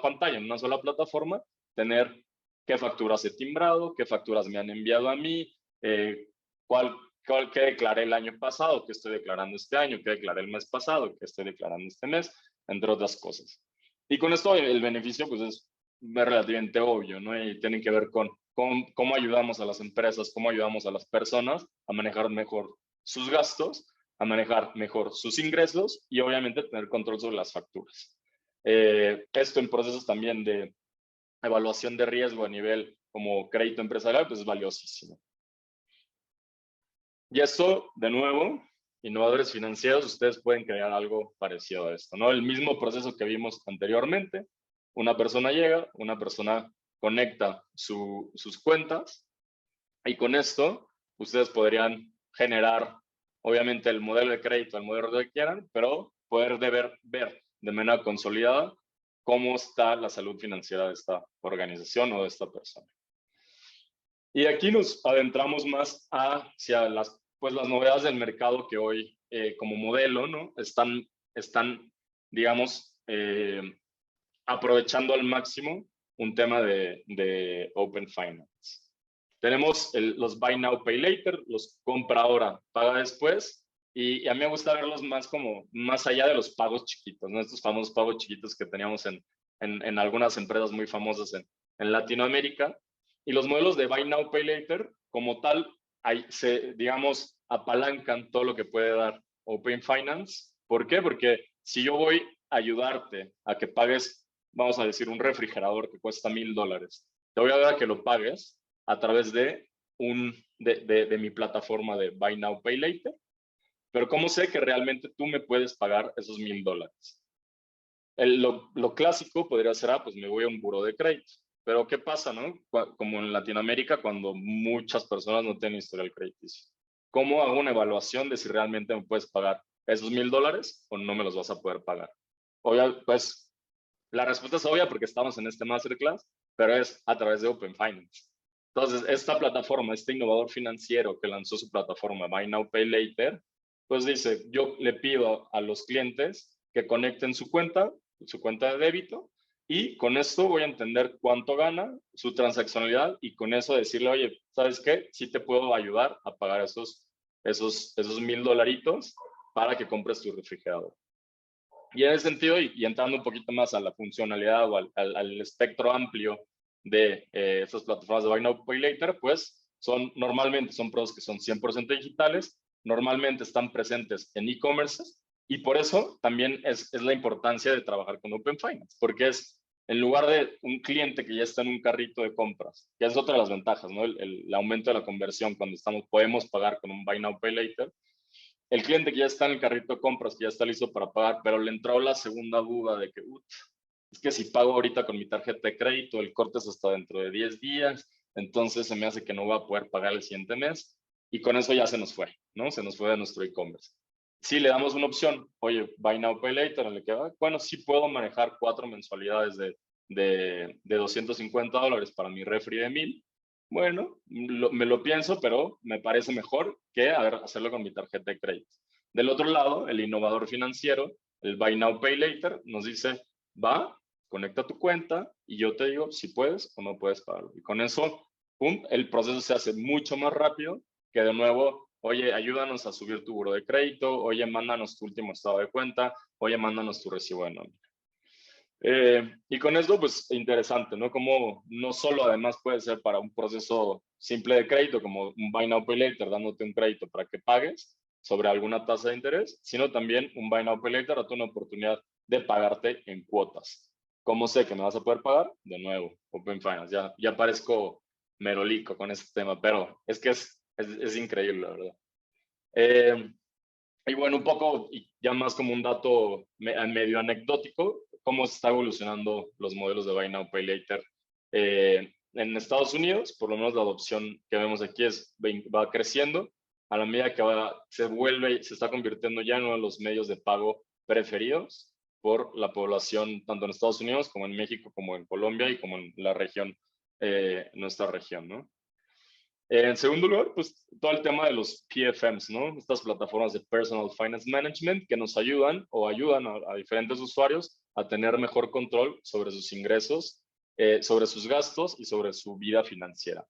pantalla, en una sola plataforma, tener qué facturas he timbrado, qué facturas me han enviado a mí, qué declaré el año pasado, qué estoy declarando este año, qué declaré el mes pasado, qué estoy declarando este mes, entre otras cosas. Y con esto el beneficio pues es relativamente obvio, ¿no? Y tiene que ver con cómo ayudamos a las empresas, cómo ayudamos a las personas a manejar mejor sus gastos, a manejar mejor sus ingresos y obviamente tener control sobre las facturas. Esto en procesos también de evaluación de riesgo a nivel como crédito empresarial, pues es valiosísimo. Y esto, de nuevo, innovadores financieros, ustedes pueden crear algo parecido a esto, ¿no? El mismo proceso que vimos anteriormente, una persona llega, una persona conecta sus cuentas y con esto ustedes podrían generar, obviamente, el modelo de crédito, el modelo que quieran, pero poder ver de manera consolidada cómo está la salud financiera de esta organización o de esta persona. Y aquí nos adentramos más hacia las novedades del mercado que hoy como modelo, ¿no? Están digamos, aprovechando al máximo un tema de Open Finance. Tenemos los Buy Now, Pay Later, los compra ahora, paga después, y a mí me gusta verlos más allá de los pagos chiquitos, ¿no? Estos famosos pagos chiquitos que teníamos en algunas empresas muy famosas en Latinoamérica. Y los modelos de Buy Now, Pay Later, como tal, digamos, apalancan todo lo que puede dar Open Finance. ¿Por qué? Porque si yo voy a ayudarte a que pagues, vamos a decir, un refrigerador que cuesta $1,000, te voy a dar a que lo pagues a través de mi plataforma de Buy Now, Pay Later. Pero ¿cómo sé que realmente tú me puedes pagar esos $1,000? Lo clásico podría ser, pues me voy a un buró de crédito. Pero ¿qué pasa, no? Como en Latinoamérica, cuando muchas personas no tienen historial crediticio. ¿Cómo hago una evaluación de si realmente me puedes pagar esos $1,000 o no me los vas a poder pagar? Pues la respuesta es obvia porque estamos en este masterclass, pero es a través de Open Finance. Entonces, esta plataforma, este innovador financiero que lanzó su plataforma Buy Now, Pay Later, pues dice, yo le pido a los clientes que conecten su cuenta de débito, y con esto voy a entender cuánto gana, su transaccionalidad, y con eso decirle, oye, ¿sabes qué? Sí te puedo ayudar a pagar esos $1,000 para que compres tu refrigerador. Y en ese sentido, y entrando un poquito más a la funcionalidad o al espectro amplio de estas plataformas de Buy Now, Pay Later, pues normalmente son productos que son 100% digitales, normalmente están presentes en e-commerce, y por eso también es la importancia de trabajar con Open Finance, porque es en lugar de un cliente que ya está en un carrito de compras, que es otra de las ventajas, ¿no? El aumento de la conversión cuando podemos pagar con un Buy Now, Pay Later. El cliente que ya está en el carrito de compras, que ya está listo para pagar, pero le entró la segunda duda de que, es que si pago ahorita con mi tarjeta de crédito, el corte es hasta dentro de 10 días, entonces se me hace que no voy a poder pagar el siguiente mes y con eso ya se nos fue, ¿no? Se nos fue de nuestro e-commerce. Si le damos una opción, oye, Buy Now, Pay Later, en el que, bueno, sí puedo manejar 4 mensualidades de $250 para mi refri de 1000. Bueno, me lo pienso, pero me parece mejor que hacerlo con mi tarjeta de crédito. Del otro lado, el innovador financiero, el Buy Now, Pay Later, nos dice, va, conecta tu cuenta y yo te digo si puedes o no puedes pagarlo. Y con eso, pum, el proceso se hace mucho más rápido que de nuevo, oye, ayúdanos a subir tu buro de crédito, oye, mándanos tu último estado de cuenta, oye, mándanos tu recibo de nómina. Y con esto, pues, interesante, ¿no? Como no solo además puede ser para un proceso simple de crédito, como un Buy Now Pay Later, dándote un crédito para que pagues sobre alguna tasa de interés, sino también un Buy Now Pay Later dándote una oportunidad de pagarte en cuotas. ¿Cómo sé que me vas a poder pagar? De nuevo, Open Finance. Ya parezco merolico con este tema, pero es que es increíble, la verdad. Y bueno, un poco, y ya más como un dato medio anecdótico, cómo se está evolucionando los modelos de Buy Now, Pay Later. En Estados Unidos, por lo menos la adopción que vemos aquí va creciendo a la medida que se está convirtiendo ya en uno de los medios de pago preferidos por la población, tanto en Estados Unidos como en México, como en Colombia y como en la región, nuestra región, ¿no? En segundo lugar, pues todo el tema de los PFMs, ¿no? Estas plataformas de Personal Finance Management que nos ayudan o ayudan a diferentes usuarios a tener mejor control sobre sus ingresos, sobre sus gastos y sobre su vida financiera.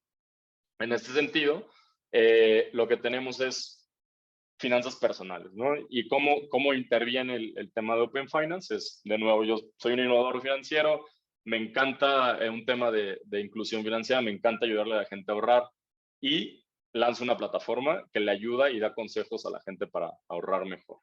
En este sentido, lo que tenemos es finanzas personales, ¿no? Y cómo interviene el tema de Open Finance es, de nuevo, yo soy un innovador financiero, me encanta un tema de inclusión financiera, me encanta ayudarle a la gente a ahorrar y lanzo una plataforma que le ayuda y da consejos a la gente para ahorrar mejor.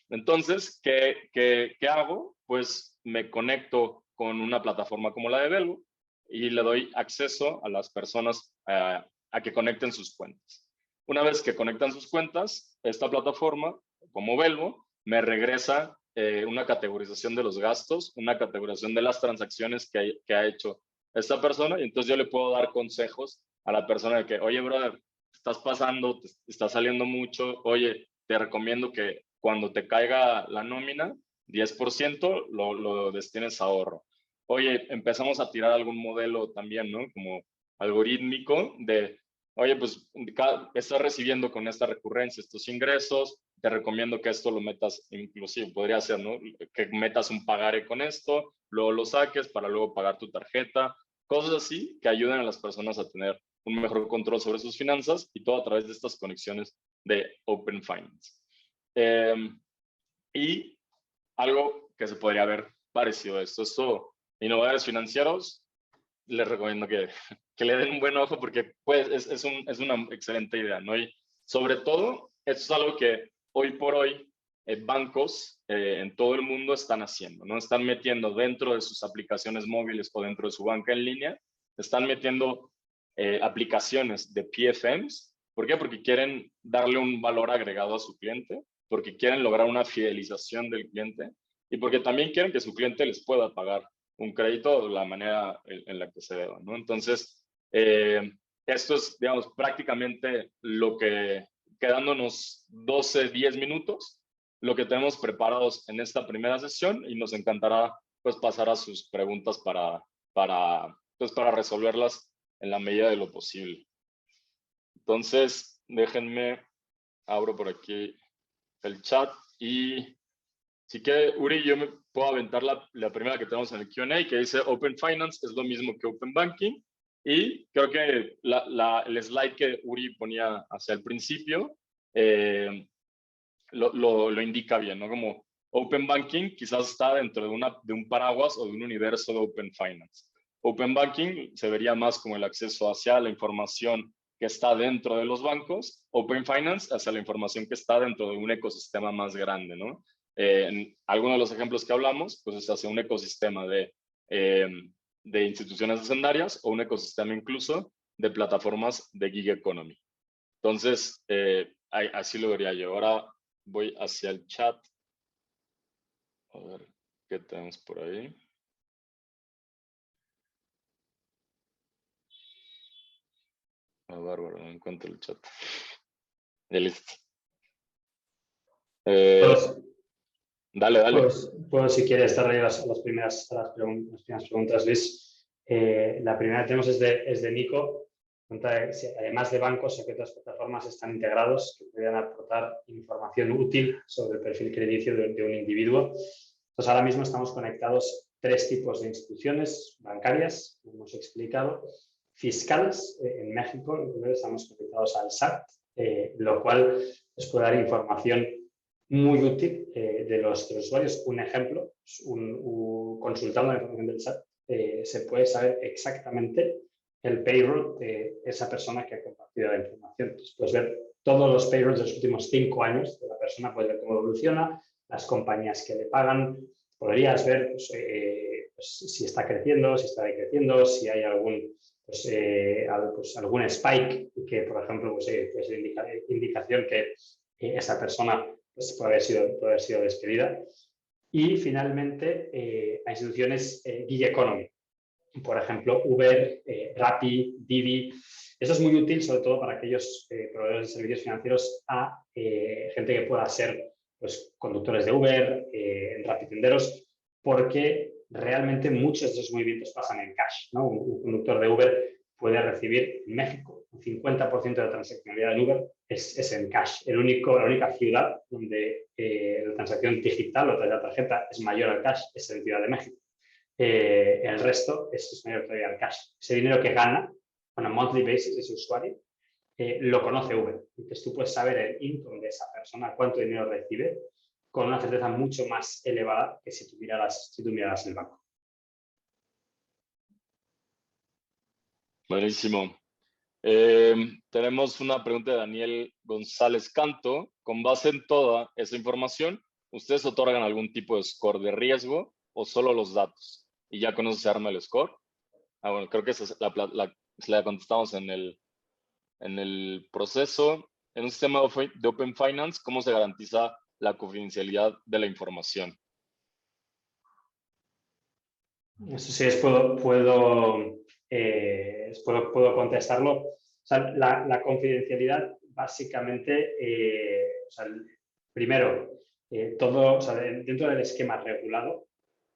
Entonces, ¿qué hago? Pues me conecto con una plataforma como la de Belvo y le doy acceso a las personas a que conecten sus cuentas. Una vez que conectan sus cuentas, esta plataforma, como Belvo, me regresa una categorización de los gastos, una categorización de las transacciones que ha hecho esta persona y entonces yo le puedo dar consejos a la persona de que, oye, brother, estás pasando, te está saliendo mucho, oye, te recomiendo que cuando te caiga la nómina, 10% lo destines a ahorro. Oye, empezamos a tirar algún modelo también, ¿no? Como algorítmico de, oye, pues estás recibiendo con esta recurrencia estos ingresos, te recomiendo que esto lo metas, inclusive podría ser, ¿no? Que metas un pagaré con esto, luego lo saques para luego pagar tu tarjeta, cosas así que ayuden a las personas a tener un mejor control sobre sus finanzas y todo a través de estas conexiones de Open Finance. Y algo que se podría ver parecido a esto, innovadores financieros, les recomiendo que le den un buen ojo porque pues, es una excelente idea, ¿no? Y sobre todo, esto es algo que hoy por hoy bancos en todo el mundo están haciendo, ¿no? Están metiendo dentro de sus aplicaciones móviles o dentro de su banca en línea, están metiendo aplicaciones de PFMs. ¿Por qué? Porque quieren darle un valor agregado a su cliente, porque quieren lograr una fidelización del cliente y porque también quieren que su cliente les pueda pagar un crédito de la manera en la que se deba, ¿no? Entonces, esto es, digamos, prácticamente lo que, quedándonos 12, 10 minutos, lo que tenemos preparados en esta primera sesión y nos encantará, pues, pasar a sus preguntas pues, para resolverlas en la medida de lo posible. Entonces, déjenme, abro por aquí el chat y si quiere, Uri, yo me puedo aventar la primera que tenemos en el Q&A, que dice Open Finance es lo mismo que Open Banking. Y creo que el slide que Uri ponía hacia el principio lo indica bien, ¿no? Como Open Banking quizás está dentro de un paraguas o de un universo de Open Finance. Open Banking se vería más como el acceso hacia la información que está dentro de los bancos, Open Finance hacia la información que está dentro de un ecosistema más grande, ¿no? En algunos de los ejemplos que hablamos, pues es hacia un ecosistema de instituciones hacendarias o un ecosistema incluso de plataformas de gig economy. Entonces, así lo vería yo. Ahora voy hacia el chat. A ver qué tenemos por ahí. Bárbaro, no encuentro el chat. Ya listo. Pues, Dale. pues si quieres estar ahí las primeras preguntas, Luis. La primera que tenemos es de Nico. Pregunta si, además de bancos, ¿a qué otras plataformas están integrados que puedan aportar información útil sobre el perfil crediticio de un individuo? Entonces, ahora mismo estamos conectados 3 tipos de instituciones bancarias, como hemos explicado, fiscales. En México estamos conectados al SAT, lo cual nos puede dar información muy útil de los usuarios. Un ejemplo, consultando la información del SAT, se puede saber exactamente el payroll de esa persona que ha compartido la información. Entonces, puedes ver todos los payrolls de los últimos 5 años de la persona, puedes ver cómo evoluciona, las compañías que le pagan, podrías ver pues, si está creciendo, si está decreciendo, si hay algún algún spike que, por ejemplo, pues indicación que esa persona pues, puede haber sido despedida. Y finalmente, a instituciones gig economy, por ejemplo, Uber, Rappi, Didi. Eso es muy útil, sobre todo para aquellos proveedores de servicios financieros a gente que pueda ser pues, conductores de Uber, Rapitenderos, porque realmente muchos de esos movimientos pasan en cash, ¿no? Un conductor de Uber puede recibir en México un 50% de la transaccionalidad de Uber es en cash. La única ciudad donde la transacción digital o de la tarjeta es mayor al cash es en Ciudad de México. El resto es mayor todavía al cash. Ese dinero que gana on a monthly basis ese usuario lo conoce Uber. Entonces tú puedes saber el income de esa persona, cuánto dinero recibe, con una certeza mucho más elevada que si tú miraras el banco. Buenísimo. Tenemos una pregunta de Daniel González Canto. Con base en toda esa información, ¿ustedes otorgan algún tipo de score de riesgo o solo los datos? Y ya con eso se arma el score. Bueno, creo que esa es la contestamos en el proceso. En un sistema de Open Finance, ¿cómo se garantiza la confidencialidad de la información? Eso sí, puedo contestarlo. O sea, la confidencialidad, básicamente, primero, todo, o sea, dentro del esquema regulado,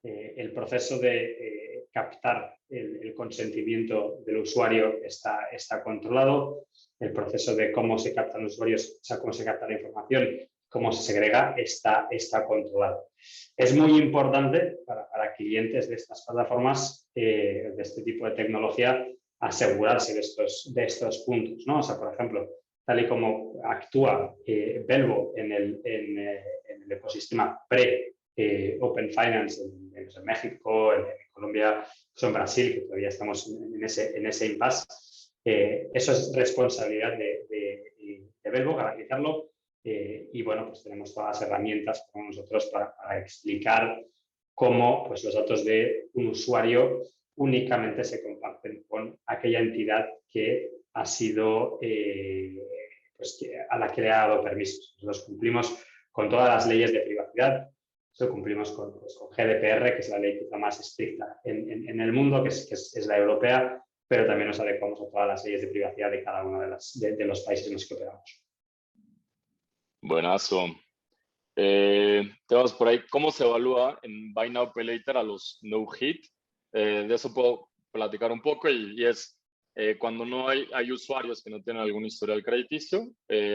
el proceso de captar el consentimiento del usuario está controlado, el proceso de cómo se captan los usuarios, o sea, cómo se capta la información, cómo se segrega, está controlado. Es muy importante para clientes de estas plataformas, de este tipo de tecnología, asegurarse de estos puntos, ¿no? O sea, por ejemplo, tal y como actúa Belvo en el ecosistema pre-Open Finance en México, en Colombia, en Brasil, que todavía estamos en ese impasse. Eso es responsabilidad de Belvo, garantizarlo. Y bueno, pues tenemos todas las herramientas con nosotros para explicar cómo pues, los datos de un usuario únicamente se comparten con aquella entidad que ha sido a la que le ha dado permisos. Nosotros cumplimos con todas las leyes de privacidad, cumplimos con GDPR, que es la ley quizá más estricta en el mundo, que es la europea, pero también nos adecuamos a todas las leyes de privacidad de cada uno de los países en los que operamos. Buenazo. Tenemos por ahí, ¿cómo se evalúa en Buy Now Pay Later a los no hit? De eso puedo platicar un poco y es cuando no hay usuarios que no tienen algún historial crediticio,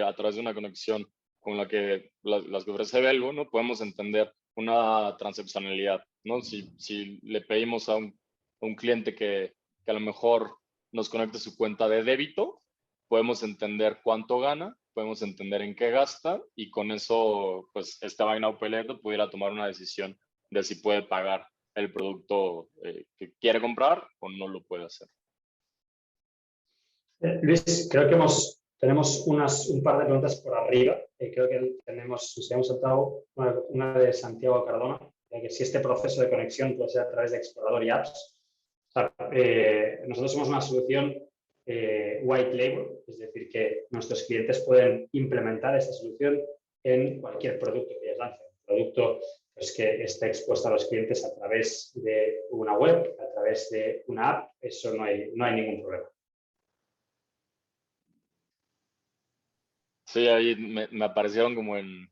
a través de una conexión con las que ofrece Belvo, ¿no? Podemos entender una transaccionalidad, ¿no? Si le pedimos a un cliente que a lo mejor nos conecte su cuenta de débito, podemos entender cuánto gana, podemos entender en qué gasta y con eso, pues, este Buy Now Pay Later pudiera tomar una decisión de si puede pagar el producto que quiere comprar o no lo puede hacer. Luis, creo que tenemos un par de preguntas por arriba. Creo que nos hemos saltado una de Santiago Cardona, que si este proceso de conexión puede ser a través de Explorador y apps. O sea, nosotros somos una solución white label, es decir, que nuestros clientes pueden implementar esta solución en cualquier producto que ellos lancen. Un producto pues, que esté expuesto a los clientes a través de una web, a través de una app, eso no hay ningún problema. Sí, ahí me aparecieron como en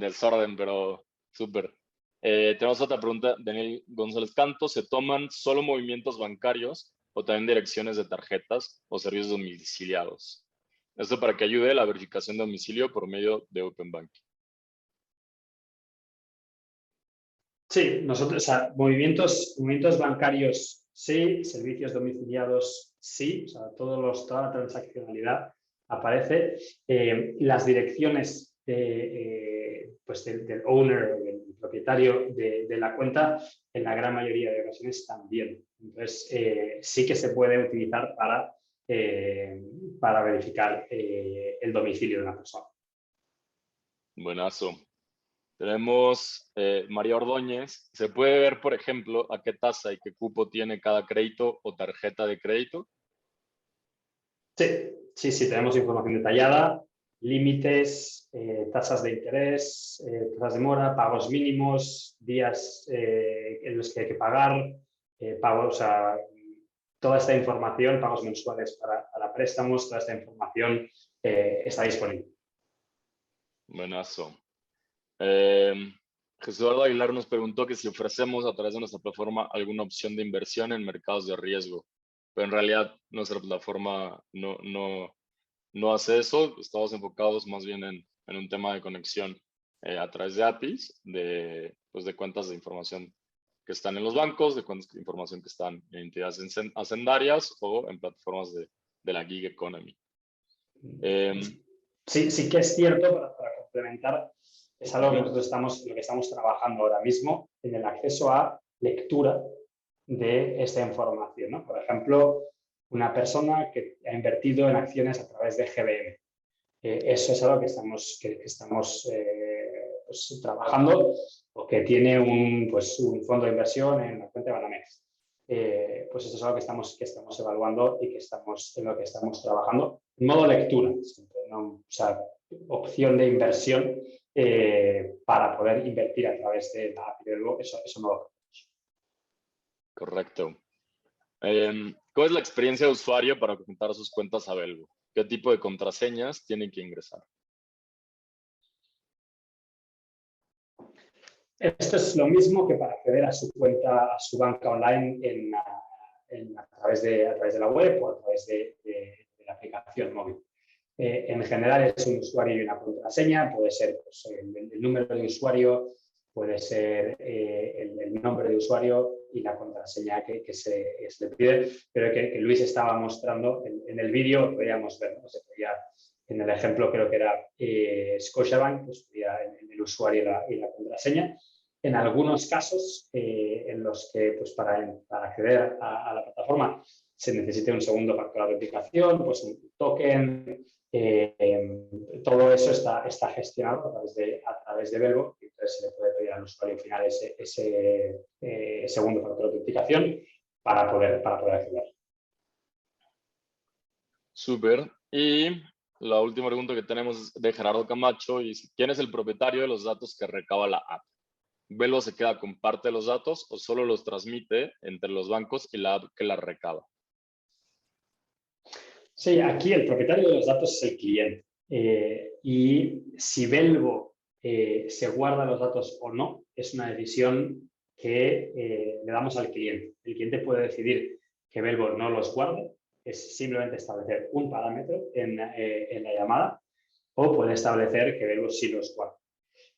desorden, pero súper. Tenemos otra pregunta, Daniel González Canto. ¿Se toman solo movimientos bancarios o también direcciones de tarjetas o servicios domiciliados? Esto para que ayude la verificación de domicilio por medio de Open Banking. Sí, nosotros, o sea, movimientos bancarios sí, servicios domiciliados sí, o sea, toda la transaccionalidad aparece. Las direcciones pues del owner, del propietario de la cuenta, en la gran mayoría de ocasiones también. Entonces, sí que se puede utilizar para verificar el domicilio de una persona. Buenazo. Tenemos María Ordóñez. ¿Se puede ver, por ejemplo, a qué tasa y qué cupo tiene cada crédito o tarjeta de crédito? Sí, tenemos información detallada, límites, tasas de interés, tasas de mora, pagos mínimos, días en los que hay que pagar, pagos, o sea, toda esta información, pagos mensuales para préstamos, toda esta información está disponible. Buenazo. Jesús Eduardo Aguilar nos preguntó que si ofrecemos a través de nuestra plataforma alguna opción de inversión en mercados de riesgo, pero en realidad nuestra plataforma no hace eso. Estamos enfocados más bien en un tema de conexión a través de APIs, pues de cuentas de información que están en los bancos, de cuentas de información que están en entidades hacendarias o en plataformas de la gig economy. Sí que es cierto, para complementar, es algo que nosotros estamos trabajando ahora mismo en el acceso a lectura de esta información, ¿no? Por ejemplo, una persona que ha invertido en acciones a través de GBM. Eso es algo que estamos pues, trabajando, o que tiene un fondo de inversión en la cuenta de Banamex. Pues esto es algo que estamos evaluando y en lo que estamos trabajando. En modo lectura, siempre, ¿no? O sea, opción de inversión para poder invertir a través de la API de Belbo, eso no lo tenemos. Correcto. ¿Cuál es la experiencia de usuario para conectar sus cuentas a Belbo? ¿Qué tipo de contraseñas tienen que ingresar? Esto es lo mismo que para acceder a su cuenta, a su banca online a través de la web o a través de la aplicación móvil. En general es un usuario y una contraseña, puede ser pues, el número de usuario, puede ser el nombre de usuario y la contraseña que se le pide, pero que Luis estaba mostrando en el vídeo, podíamos ver, ¿no? Se podía, en el ejemplo creo que era Scotiabank, pues podía el usuario y la contraseña. En algunos casos en los que pues, para acceder a la plataforma se necesite un segundo factor de autenticación, pues un token, todo eso está gestionado a través de Belbo, y entonces se le puede pedir al usuario final ese segundo factor de autenticación para poder acceder. Súper. Y la última pregunta que tenemos es de Gerardo Camacho y ¿quién es el propietario de los datos que recaba la app? ¿Belbo se queda con parte de los datos o solo los transmite entre los bancos y la app que la recaba? Sí, aquí el propietario de los datos es el cliente. Y si Belbo se guarda los datos o no, es una decisión que le damos al cliente. El cliente puede decidir que Belbo no los guarde, es simplemente establecer un parámetro en la llamada, o puede establecer que Belbo sí los guarde.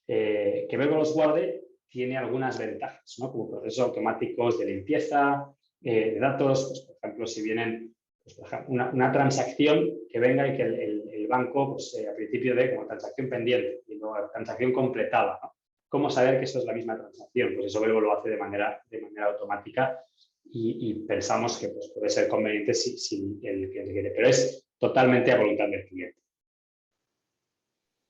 Que Belbo los guarde tiene algunas ventajas, ¿no? Como procesos automáticos de limpieza de datos, pues, por ejemplo, si vienen pues, una transacción que venga y que el banco pues, al principio dé como transacción pendiente y luego transacción completada, ¿no? ¿Cómo saber que eso es la misma transacción? Pues eso Belbo lo hace de manera automática y pensamos que pues, puede ser conveniente si el cliente quiere, pero es totalmente a voluntad del cliente.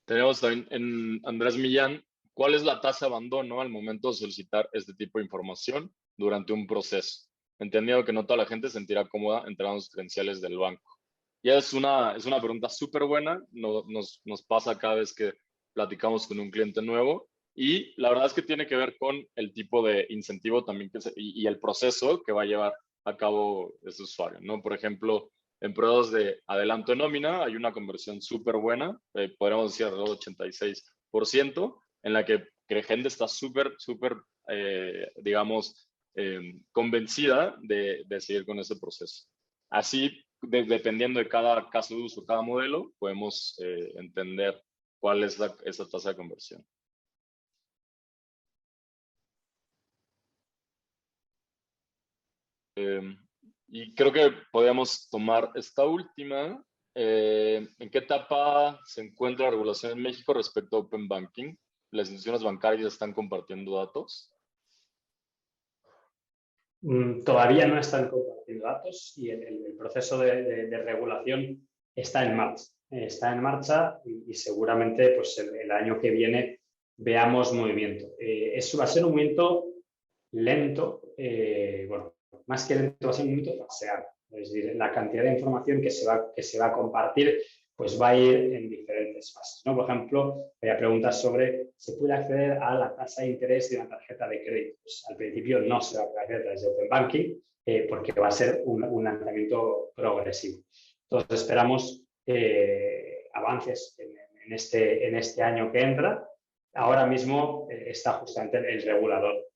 Tenemos también en Andrés Millán, ¿cuál es la tasa de abandono al momento de solicitar este tipo de información durante un proceso? Entendido que no toda la gente se sentirá cómoda entregando sus credenciales del banco. Y es una pregunta súper buena, nos pasa cada vez que platicamos con un cliente nuevo y la verdad es que tiene que ver con el tipo de incentivo también y el proceso que va a llevar a cabo ese usuario, ¿no? Por ejemplo, En periodos de adelanto de nómina hay una conversión súper buena, podríamos decir alrededor del 86%, en la que gente está súper, digamos, convencida de seguir con ese proceso. Así, dependiendo de cada caso de uso, cada modelo, podemos entender cuál es esa tasa de conversión. Y creo que podríamos tomar esta última. ¿En qué etapa se encuentra la regulación en México respecto a Open Banking? ¿Las instituciones bancarias están compartiendo datos? Todavía no están compartiendo datos y el proceso de regulación está en marcha. Está en marcha y seguramente pues, el año que viene veamos movimiento. Eso va a ser un movimiento lento, bueno, más que lento, va a ser un movimiento faseado. Es decir, la cantidad de información que se va a compartir pues va a ir en diferentes fases, ¿no? Por ejemplo, había preguntas sobre ¿se puede acceder a la tasa de interés de una tarjeta de crédito? Pues, al principio no se va a poder acceder a través de Open Banking porque va a ser un lanzamiento progresivo. Entonces esperamos avances en este año que entra. Ahora mismo está justamente el regulador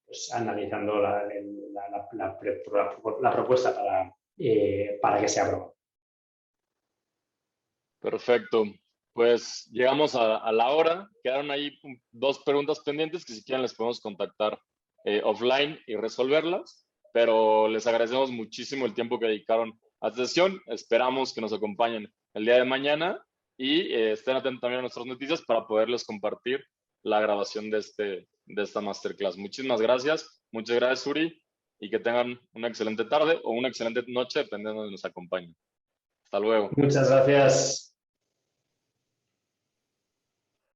pues, analizando la propuesta para que sea aprobada. Perfecto. Pues llegamos a la hora. Quedaron ahí 2 preguntas pendientes que si quieren les podemos contactar offline y resolverlas. Pero les agradecemos muchísimo el tiempo que dedicaron a esta sesión. Esperamos que nos acompañen el día de mañana y estén atentos también a nuestras noticias para poderles compartir la grabación de esta masterclass. Muchísimas gracias. Muchas gracias, Uri, y que tengan una excelente tarde o una excelente noche, dependiendo de donde nos acompañen. Hasta luego. Muchas gracias.